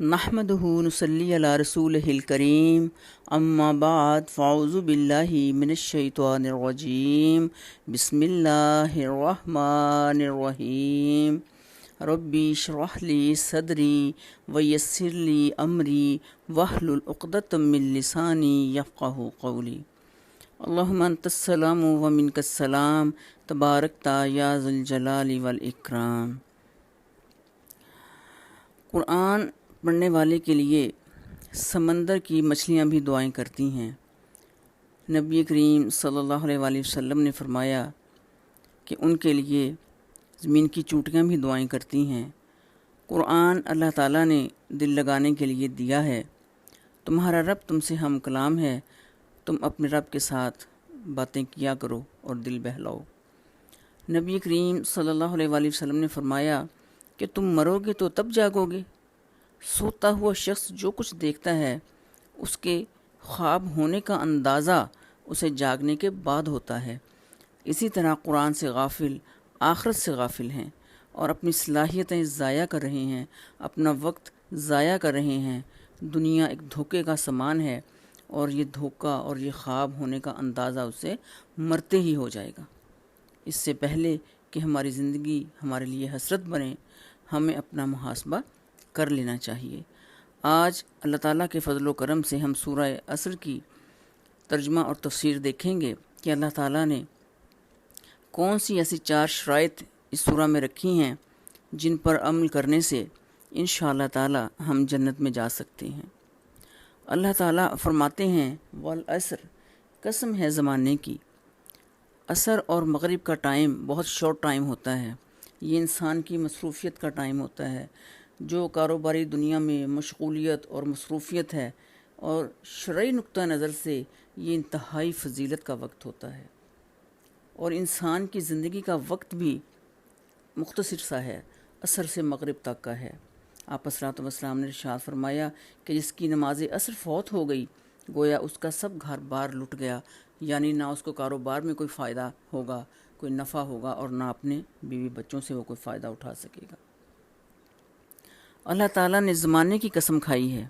نحمدہ نصلی علی رسولہ الکریم اما بعد فاعوذ باللہ من الشیطان الرجیم بسم اللہ الرحمن الرحیم ربی اشرح لی صدری ویسر لی امری واحلل عقدۃ من لسانی یفقہوا قولی اللہم انت السلام ومنک السلام تبارکتا یا ذی الجلال والاکرام۔ قرآن پڑھنے والے کے لیے سمندر کی مچھلیاں بھی دعائیں کرتی ہیں۔ نبی کریم صلی اللہ علیہ وآلہ وسلم نے فرمایا کہ ان کے لیے زمین کی چونٹیاں بھی دعائیں کرتی ہیں۔ قرآن اللہ تعالیٰ نے دل لگانے کے لیے دیا ہے۔ تمہارا رب تم سے ہم کلام ہے، تم اپنے رب کے ساتھ باتیں کیا کرو اور دل بہلاؤ۔ نبی کریم صلی اللہ علیہ وآلہ وسلم نے فرمایا کہ تم مرو گے تو تب جاگو گے۔ سوتا ہوا شخص جو کچھ دیکھتا ہے اس کے خواب ہونے کا اندازہ اسے جاگنے کے بعد ہوتا ہے۔ اسی طرح قرآن سے غافل آخرت سے غافل ہیں اور اپنی صلاحیتیں ضائع کر رہے ہیں، اپنا وقت ضائع کر رہے ہیں۔ دنیا ایک دھوکے کا سامان ہے اور یہ دھوکہ اور یہ خواب ہونے کا اندازہ اسے مرتے ہی ہو جائے گا۔ اس سے پہلے کہ ہماری زندگی ہمارے لیے حسرت بنے، ہمیں اپنا محاسبہ کر لینا چاہیے۔ آج اللہ تعالیٰ کے فضل و کرم سے ہم سورہ عصر کی ترجمہ اور تفسیر دیکھیں گے کہ اللہ تعالیٰ نے کون سی ایسی 4 شرائط اس سورہ میں رکھی ہیں جن پر عمل کرنے سے انشاءاللہ تعالیٰ ہم جنت میں جا سکتے ہیں۔ اللہ تعالیٰ فرماتے ہیں والعصر، قسم ہے زمانے کی۔ عصر اور مغرب کا ٹائم بہت شارٹ ٹائم ہوتا ہے، یہ انسان کی مصروفیت کا ٹائم ہوتا ہے۔ جو کاروباری دنیا میں مشغولیت اور مصروفیت ہے اور شرعی نقطہ نظر سے یہ انتہائی فضیلت کا وقت ہوتا ہے، اور انسان کی زندگی کا وقت بھی مختصر سا ہے، عصر سے مغرب تک کا ہے۔ آپ صلوات والسلام نے ارشاد فرمایا کہ جس کی نماز عصر فوت ہو گئی گویا اس کا سب گھر بار لٹ گیا، یعنی نہ اس کو کاروبار میں کوئی فائدہ ہوگا، کوئی نفع ہوگا، اور نہ اپنے بیوی بچوں سے وہ کوئی فائدہ اٹھا سکے گا۔ اللہ تعالیٰ نے زمانے کی قسم کھائی ہے۔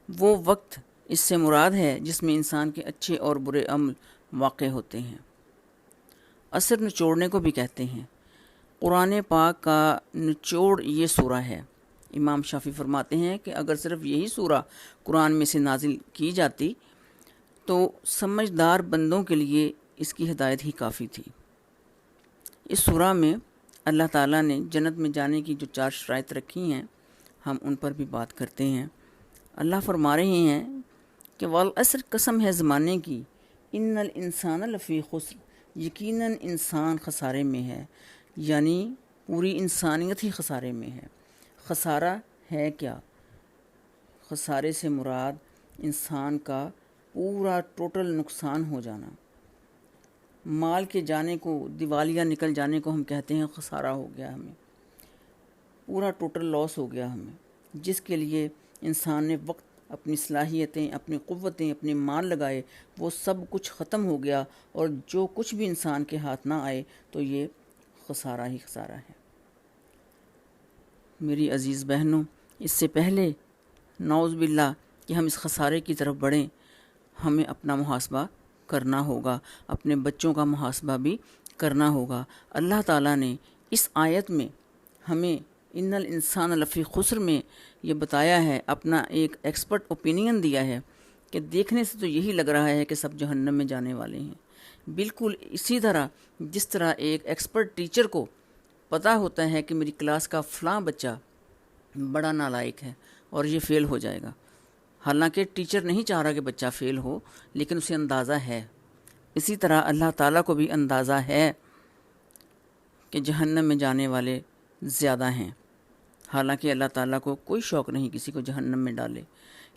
وہ وقت اس سے مراد ہے جس میں انسان کے اچھے اور برے عمل واقع ہوتے ہیں۔ عصر نچوڑنے کو بھی کہتے ہیں۔ قرآن پاک کا نچوڑ یہ سورہ ہے۔ امام شافعی فرماتے ہیں کہ اگر صرف یہی سورہ قرآن میں سے نازل کی جاتی تو سمجھدار بندوں کے لیے اس کی ہدایت ہی کافی تھی۔ اس سورہ میں اللہ تعالیٰ نے جنت میں جانے کی جو 4 شرائط رکھی ہیں ہم ان پر بھی بات کرتے ہیں۔ اللہ فرما رہے ہیں کہ والعصر، قسم ہے زمانے کی، ان الانسان لفی خسر، یقیناً انسان خسارے میں ہے، یعنی پوری انسانیت ہی خسارے میں ہے۔ خسارہ ہے کیا؟ خسارے سے مراد انسان کا پورا ٹوٹل نقصان ہو جانا۔ مال کے جانے کو، دیوالیہ نکل جانے کو ہم کہتے ہیں خسارہ ہو گیا، ہمیں پورا ٹوٹل لاس ہو گیا ہمیں، جس کے لیے انسان نے وقت، اپنی صلاحیتیں، اپنی قوتیں، اپنے مال لگائے، وہ سب کچھ ختم ہو گیا، اور جو کچھ بھی انسان کے ہاتھ نہ آئے تو یہ خسارہ ہی خسارہ ہے۔ میری عزیز بہنوں، اس سے پہلے نعوذ باللہ کہ ہم اس خسارے کی طرف بڑھیں، ہمیں اپنا محاسبہ کرنا ہوگا، اپنے بچوں کا محاسبہ بھی کرنا ہوگا۔ اللہ تعالیٰ نے اس آیت میں ہمیں ان الانسان لفی خسر میں یہ بتایا ہے، اپنا ایک ایکسپرٹ اوپینین دیا ہے کہ دیکھنے سے تو یہی لگ رہا ہے کہ سب جہنم میں جانے والے ہیں۔ بالکل اسی طرح جس طرح ایک ایکسپرٹ ٹیچر کو پتہ ہوتا ہے کہ میری کلاس کا فلاں بچہ بڑا نالائق ہے اور یہ فیل ہو جائے گا، حالانکہ ٹیچر نہیں چاہ رہا کہ بچہ فیل ہو، لیکن اسے اندازہ ہے۔ اسی طرح اللہ تعالیٰ کو بھی اندازہ ہے کہ جہنم میں جانے والے زیادہ ہیں، حالانکہ اللہ تعالیٰ کو کوئی شوق نہیں کسی کو جہنم میں ڈالے۔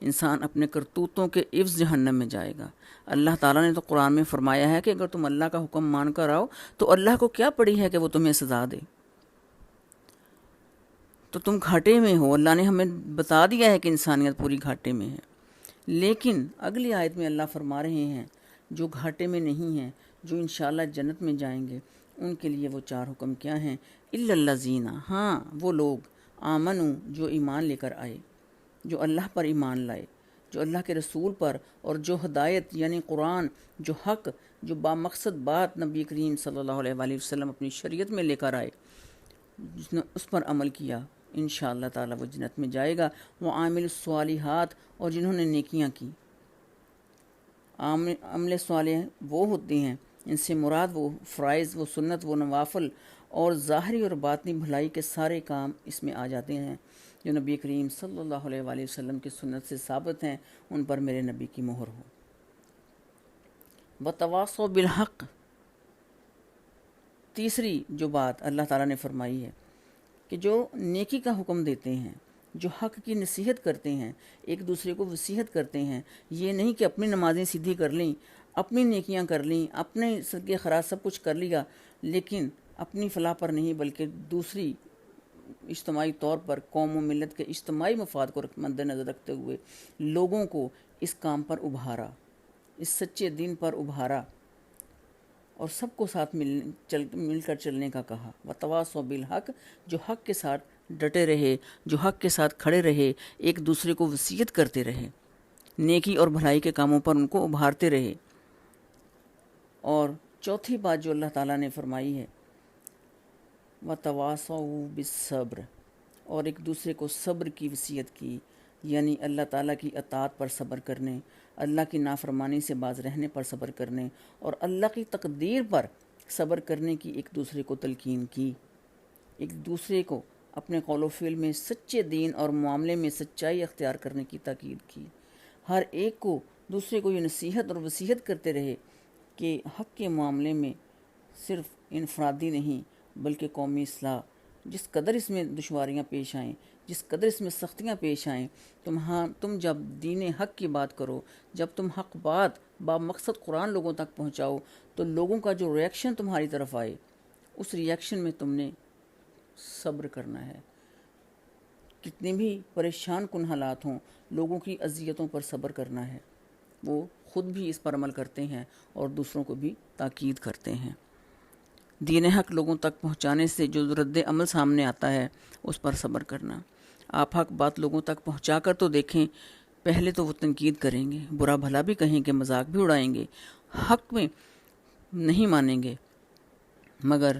انسان اپنے کرتوتوں کے عوض جہنم میں جائے گا۔ اللہ تعالیٰ نے تو قرآن میں فرمایا ہے کہ اگر تم اللہ کا حکم مان کر آؤ تو اللہ کو کیا پڑی ہے کہ وہ تمہیں سزا دے، تو تم گھاٹے میں ہو۔ اللہ نے ہمیں بتا دیا ہے کہ انسانیت پوری گھاٹے میں ہے، لیکن اگلی آیت میں اللہ فرما رہے ہیں جو گھاٹے میں نہیں ہیں، جو انشاءاللہ جنت میں جائیں گے، ان کے لیے وہ 4 حکم کیا ہیں؟ الا الذین، ہاں وہ لوگ، آمنو، جو ایمان لے کر آئے، جو اللہ پر ایمان لائے، جو اللہ کے رسول پر، اور جو ہدایت یعنی قرآن، جو حق، جو بامقصد بات نبی کریم صلی اللہ علیہ وآلہ وسلم اپنی شریعت میں لے کر آئے، جس نے اس پر عمل کیا، انشاءاللہ تعالی وہ جنت میں جائے گا۔ وہ عامل الصالحات، اور جنہوں نے نیکیاں کی۔ عمل صالح وہ ہوتے ہیں، ان سے مراد وہ فرائض، وہ سنت، وہ نوافل اور ظاہری اور باطنی بھلائی کے سارے کام اس میں آ جاتے ہیں جو نبی کریم صلی اللہ علیہ وآلہ وسلم کی سنت سے ثابت ہیں، ان پر میرے نبی کی مہر ہو۔ وتواصوا بالحق، تیسری جو بات اللہ تعالیٰ نے فرمائی ہے کہ جو نیکی کا حکم دیتے ہیں، جو حق کی نصیحت کرتے ہیں، ایک دوسرے کو وصیحت کرتے ہیں، یہ نہیں کہ اپنی نمازیں سیدھی کر لیں، اپنی نیکیاں کر لیں، اپنے صدقے خیرات سب کچھ کر لیا، لیکن اپنی فلاح پر نہیں بلکہ دوسری اجتماعی طور پر قوم و ملت کے اجتماعی مفاد کو مد نظر رکھتے ہوئے لوگوں کو اس کام پر ابھارا، اس سچے دین پر ابھارا، اور سب کو ساتھ مل کر چلنے کا کہا۔ وتواصوا بالحق، جو حق کے ساتھ ڈٹے رہے، جو حق کے ساتھ کھڑے رہے، ایک دوسرے کو وصیت کرتے رہے، نیکی اور بھلائی کے کاموں پر ان کو ابھارتے رہے۔ اور چوتھی بات جو اللہ تعالیٰ نے فرمائی ہے، وتواصوا بالصبر، اور ایک دوسرے کو صبر کی وصیت کی، یعنی اللہ تعالیٰ کی اطاعت پر صبر کرنے، اللہ کی نافرمانی سے باز رہنے پر صبر کرنے، اور اللہ کی تقدیر پر صبر کرنے کی ایک دوسرے کو تلقین کی، ایک دوسرے کو اپنے قول و فعل میں سچے دین اور معاملے میں سچائی اختیار کرنے کی تاکید کی۔ ہر ایک کو دوسرے کو یہ نصیحت اور وصیت کرتے رہے کہ حق کے معاملے میں صرف انفرادی نہیں بلکہ قومی اصلاح، جس قدر اس میں دشواریاں پیش آئیں، جس قدر اس میں سختیاں پیش آئیں، تم جب دین حق کی بات کرو، جب تم حق بات با مقصد قرآن لوگوں تک پہنچاؤ، تو لوگوں کا جو ریئیکشن تمہاری طرف آئے، اس ریئیکشن میں تم نے صبر کرنا ہے۔ کتنے بھی پریشان کن حالات ہوں، لوگوں کی اذیتوں پر صبر کرنا ہے۔ وہ خود بھی اس پر عمل کرتے ہیں اور دوسروں کو بھی تاکید کرتے ہیں۔ دین حق لوگوں تک پہنچانے سے جو رد عمل سامنے آتا ہے، اس پر صبر کرنا۔ آپ حق بات لوگوں تک پہنچا کر تو دیکھیں، پہلے تو وہ تنقید کریں گے، برا بھلا بھی کہیں گے، مذاق بھی اڑائیں گے، حق میں نہیں مانیں گے، مگر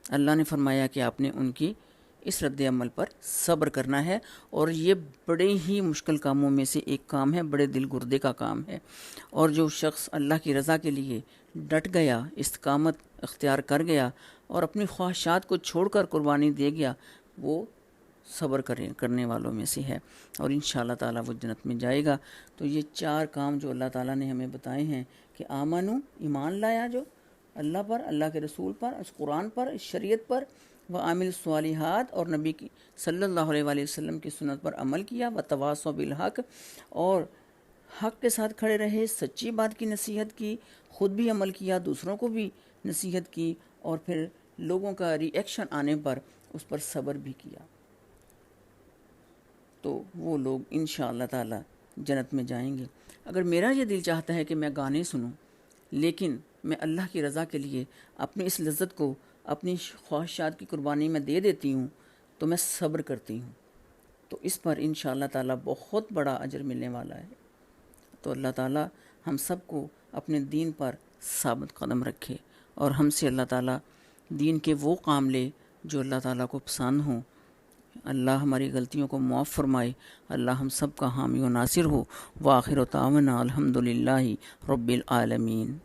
اللہ نے فرمایا کہ آپ نے ان کی اس رد عمل پر صبر کرنا ہے، اور یہ بڑے ہی مشکل کاموں میں سے ایک کام ہے، بڑے دل گردے کا کام ہے۔ اور جو شخص اللہ کی رضا کے لیے ڈٹ گیا، استقامت اختیار کر گیا اور اپنی خواہشات کو چھوڑ کر قربانی دے گیا، وہ صبر کرنے والوں میں سے ہے، اور انشاءاللہ تعالیٰ وہ جنت میں جائے گا۔ تو یہ چار کام جو اللہ تعالیٰ نے ہمیں بتائے ہیں کہ آمنو، ایمان لایا جو اللہ پر، اللہ کے رسول پر، اس قرآن پر، اس شریعت پر، وعامل الصالحات، اور نبی کی صلی اللہ علیہ وآلہ وسلم کی سنت پر عمل کیا، وتواصوا بالحق، اور حق کے ساتھ کھڑے رہے، سچی بات کی نصیحت کی، خود بھی عمل کیا، دوسروں کو بھی نصیحت کی، اور پھر لوگوں کا ری ایکشن آنے پر اس پر صبر بھی کیا، تو وہ لوگ انشاءاللہ تعالی جنت میں جائیں گے۔ اگر میرا یہ دل چاہتا ہے کہ میں گانے سنوں، لیکن میں اللہ کی رضا کے لیے اپنی اس لذت کو اپنی خواہشات کی قربانی میں دے دیتی ہوں، تو میں صبر کرتی ہوں، تو اس پر انشاءاللہ تعالی بہت بڑا اجر ملنے والا ہے۔ تو اللہ تعالی ہم سب کو اپنے دین پر ثابت قدم رکھے، اور ہم سے اللہ تعالی دین کے وہ کام لے جو اللہ تعالیٰ کو پسند ہوں۔ اللہ ہماری غلطیوں کو معاف فرمائے، اللہ ہم سب کا حامی و ناصر ہو۔ وآخر دعوانا الحمدللہ رب العالمین۔